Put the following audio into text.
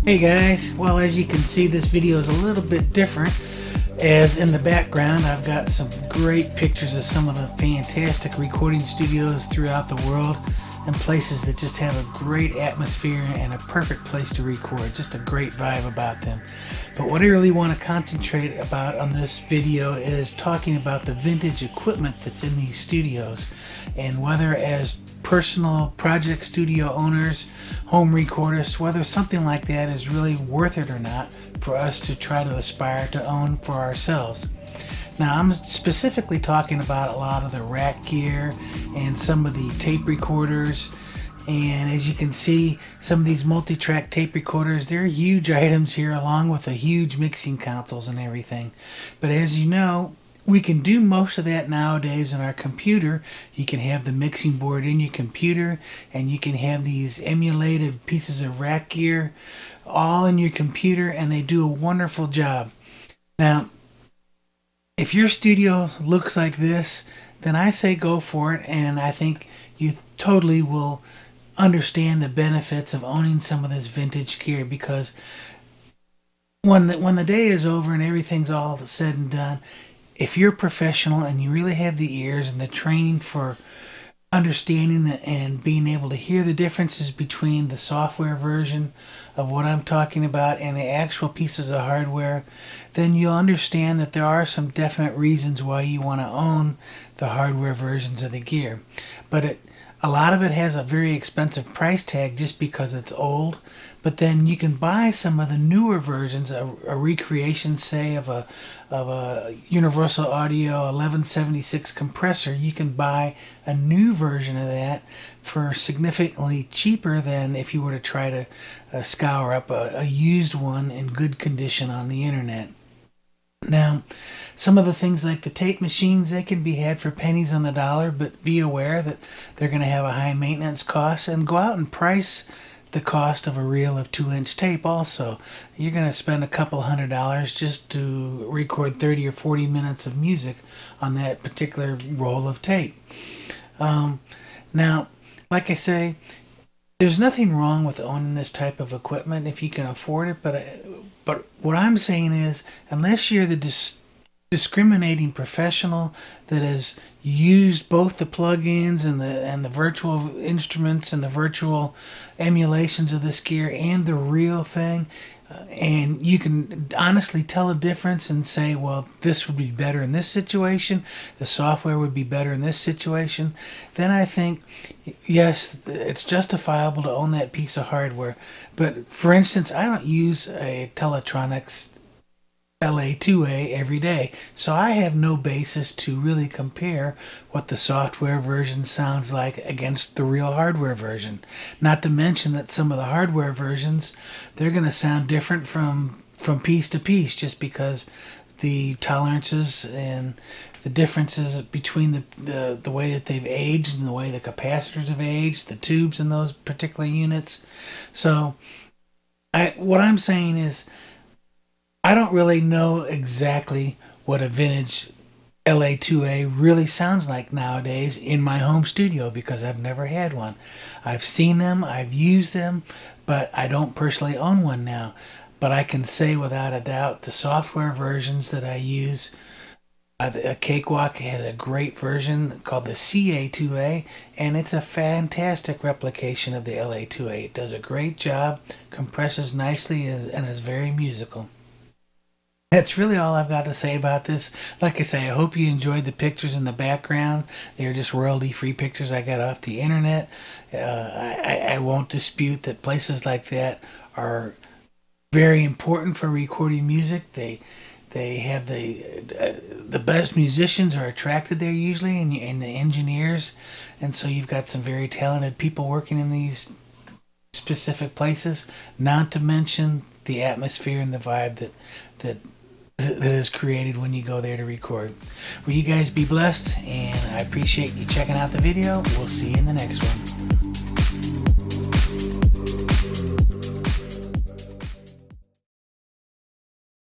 Hey guys, well, as you can see, this video is a little bit different, as in the background I've got some great pictures of some of the fantastic recording studios throughout the world and places that just have a great atmosphere and a perfect place to record, just a great vibe about them. But what I really want to concentrate about on this video is talking about the vintage equipment that's in these studios, and whether as personal project studio owners, home recorders, whether something like that is really worth it or not for us to try to aspire to own for ourselves. Now, I'm specifically talking about a lot of the rack gear and some of the tape recorders. And as you can see, some of these multi-track tape recorders, they're huge items here, along with the huge mixing consoles and everything. But as you know, we can do most of that nowadays in our computer. You can have the mixing board in your computer, and you can have these emulated pieces of rack gear all in your computer, and they do a wonderful job. Now, if your studio looks like this, then I say go for it, and I think you totally will understand the benefits of owning some of this vintage gear, because when the day is over and everything's all said and done, if you're professional and you really have the ears and the training for understanding and being able to hear the differences between the software version of what I'm talking about and the actual pieces of hardware, then you'll understand that there are some definite reasons why you want to own the hardware versions of the gear. But a lot of it has a very expensive price tag just because it's old. But then you can buy some of the newer versions, a recreation, say, of a Universal Audio 1176 compressor. You can buy a new version of that for significantly cheaper than if you were to try to scour up a used one in good condition on the internet. Now, some of the things like the tape machines, they can be had for pennies on the dollar, but be aware that they're going to have a high maintenance cost, and go out and price the cost of a reel of 2-inch tape also. You're going to spend a couple $100 just to record 30 or 40 minutes of music on that particular roll of tape. Now, like I say, there's nothing wrong with owning this type of equipment if you can afford it, but what I'm saying is, unless you're the discriminating professional that has used both the plugins and the virtual instruments and the virtual emulations of this gear and the real thing, and you can honestly tell a difference and say, well, this would be better in this situation, the software would be better in this situation, then I think, yes, it's justifiable to own that piece of hardware. But for instance, I don't use a Teletronics LA2A every day, so I have no basis to really compare what the software version sounds like against the real hardware version. Not to mention that some of the hardware versions, they're going to sound different from piece to piece, just because the tolerances and the differences between the way that they've aged and the way the capacitors have aged, the tubes in those particular units. So what I'm saying is, I don't really know exactly what a vintage LA2A really sounds like nowadays in my home studio, because I've never had one. I've seen them, I've used them, but I don't personally own one now. But I can say without a doubt the software versions that I use, Cakewalk has a great version called the CA2A, and it's a fantastic replication of the LA2A. It does a great job, compresses nicely, and is very musical. That's really all I've got to say about this. Like I say, I hope you enjoyed the pictures in the background. They're just royalty-free pictures I got off the internet. I won't dispute that places like that are very important for recording music. They have the best musicians are attracted there usually, and the engineers. And so you've got some very talented people working in these specific places, not to mention the atmosphere and the vibe that is created when you go there to record. Well, you guys be blessed, and I appreciate you checking out the video. We'll see you in the next one.